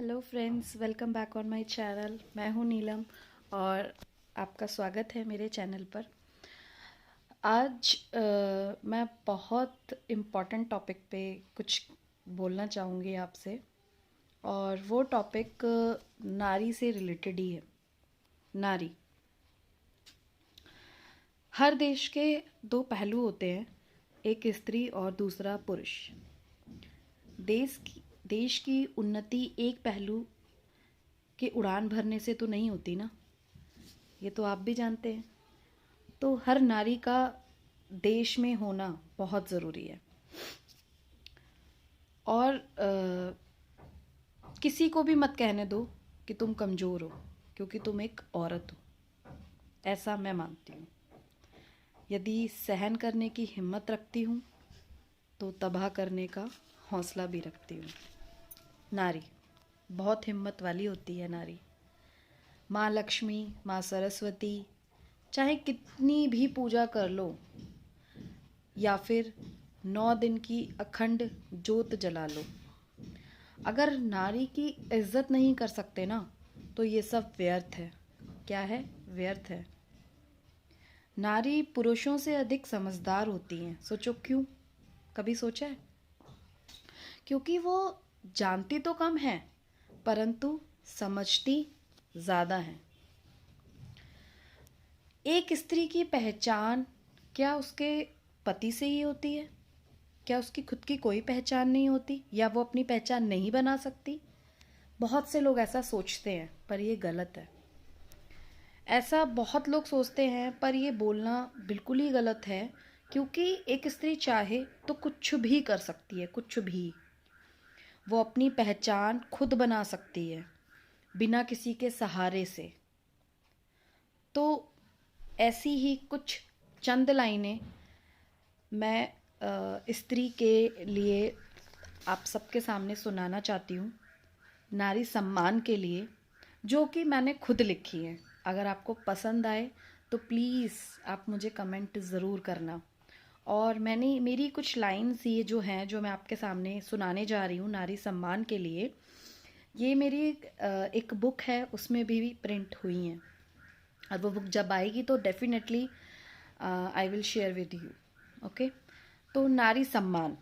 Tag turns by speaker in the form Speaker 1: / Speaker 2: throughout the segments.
Speaker 1: Hello friends, welcome back on my channel. मैं हूं नीलम और आपका स्वागत है मेरे चैनल पर। आज मैं बहुत इम्पॉर्टेंट टॉपिक पे कुछ बोलना चाहूँगी आपसे, और वो टॉपिक नारी से रिलेटेड ही है। नारी। हर देश के दो पहलू होते हैं, एक स्त्री और दूसरा पुरुष। देश की उन्नति एक पहलू के उड़ान भरने से तो नहीं होती ना, ये तो आप भी जानते हैं। तो हर नारी का देश में होना बहुत ज़रूरी है। और किसी को भी मत कहने दो कि तुम कमज़ोर हो क्योंकि तुम एक औरत हो, ऐसा मैं मानती हूँ। यदि सहन करने की हिम्मत रखती हूँ तो तबाह करने का हौसला भी रखती हूँ। नारी बहुत हिम्मत वाली होती है। नारी माँ लक्ष्मी, माँ सरस्वती, चाहे कितनी भी पूजा कर लो या फिर 9 दिन की अखंड जोत जला लो, अगर नारी की इज्जत नहीं कर सकते ना तो ये सब व्यर्थ है। क्या है? व्यर्थ है। नारी पुरुषों से अधिक समझदार होती हैं। सोचो क्यों? कभी सोचा है? क्योंकि वो जानती तो कम है परंतु समझती ज़्यादा है। एक स्त्री की पहचान क्या उसके पति से ही होती है? क्या उसकी खुद की कोई पहचान नहीं होती, या वो अपनी पहचान नहीं बना सकती? बहुत से लोग ऐसा सोचते हैं पर ये गलत है। ऐसा बहुत लोग सोचते हैं पर ये बोलना बिल्कुल ही गलत है, क्योंकि एक स्त्री चाहे तो कुछ भी कर सकती है। कुछ भी वो अपनी पहचान खुद बना सकती है बिना किसी के सहारे से। तो ऐसी ही कुछ चंद लाइनें मैं स्त्री के लिए आप सबके सामने सुनाना चाहती हूँ, नारी सम्मान के लिए, जो कि मैंने खुद लिखी है। अगर आपको पसंद आए तो प्लीज़ आप मुझे कमेंट ज़रूर करना। और मैंने मेरी कुछ लाइन्स ये जो हैं, जो मैं आपके सामने सुनाने जा रही हूँ नारी सम्मान के लिए, ये मेरी एक बुक है, उसमें भी प्रिंट हुई हैं। और वो बुक जब आएगी तो definitely I will share with you. Okay. तो नारी सम्मान।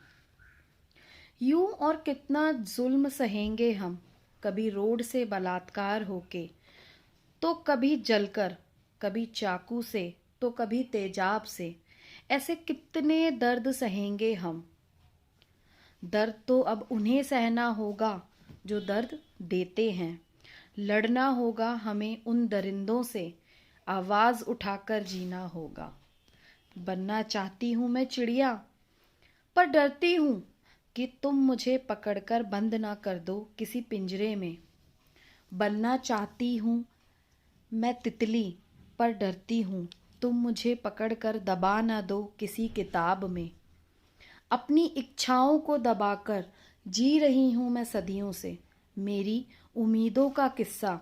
Speaker 1: यूं और कितना जुल्म सहेंगे हम, कभी रोड से बलात्कार होके, तो कभी जलकर, कभी चाकू से, तो कभी तेजाब से। ऐसे कितने दर्द सहेंगे हम। दर्द तो अब उन्हें सहना होगा जो दर्द देते हैं। लड़ना होगा हमें उन दरिंदों से, आवाज उठाकर जीना होगा। बनना चाहती हूँ मैं चिड़िया, पर डरती हूँ कि तुम मुझे पकड़कर बंद ना कर दो किसी पिंजरे में। बनना चाहती हूँ मैं तितली, पर डरती हूँ तुम मुझे पकड़कर दबा ना दो किसी किताब में। अपनी इच्छाओं को दबाकर जी रही हूँ मैं सदियों से। मेरी उम्मीदों का किस्सा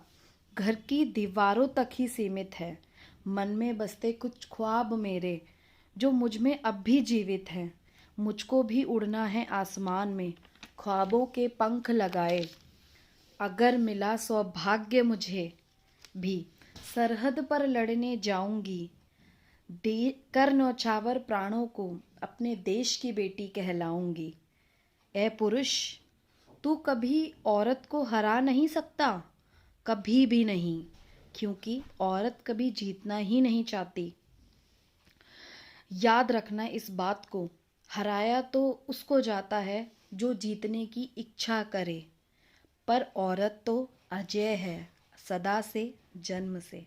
Speaker 1: घर की दीवारों तक ही सीमित है। मन में बसते कुछ ख्वाब मेरे जो मुझ में अब भी जीवित हैं। मुझको भी उड़ना है आसमान में, ख्वाबों के पंख लगाए। अगर मिला सौभाग्य मुझे भी, सरहद पर लड़ने जाऊंगी। दे कर नौछावर प्राणों को अपने देश की बेटी कहलाऊंगी। ए पुरुष, तू कभी औरत को हरा नहीं सकता, कभी भी नहीं, क्योंकि औरत कभी जीतना ही नहीं चाहती। याद रखना इस बात को, हराया तो उसको जाता है जो जीतने की इच्छा करे, पर औरत तो अजय है सदा से, जन्म से।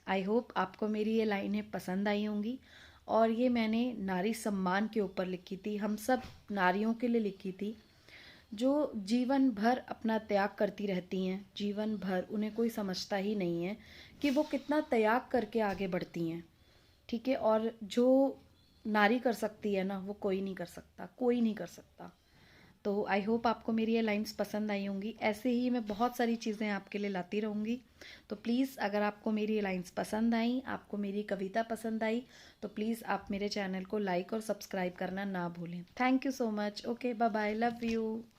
Speaker 1: आई होप आपको मेरी ये लाइनें पसंद आई होंगी। और ये मैंने नारी सम्मान के ऊपर लिखी थी, हम सब नारियों के लिए लिखी थी जो जीवन भर अपना त्याग करती रहती हैं। जीवन भर उन्हें कोई समझता ही नहीं है कि वो कितना त्याग करके आगे बढ़ती हैं। ठीक है। और जो नारी कर सकती है ना, वो कोई नहीं कर सकता, कोई नहीं कर सकता। तो आई होप आपको मेरी ये लाइंस पसंद आई होंगी। ऐसे ही मैं बहुत सारी चीज़ें आपके लिए लाती रहूँगी। तो प्लीज़ अगर आपको मेरी ये लाइंस पसंद आई, आपको मेरी कविता पसंद आई, तो प्लीज़ आप मेरे चैनल को लाइक और सब्सक्राइब करना ना भूलें। Thank you so much. Okay, bye bye, love you.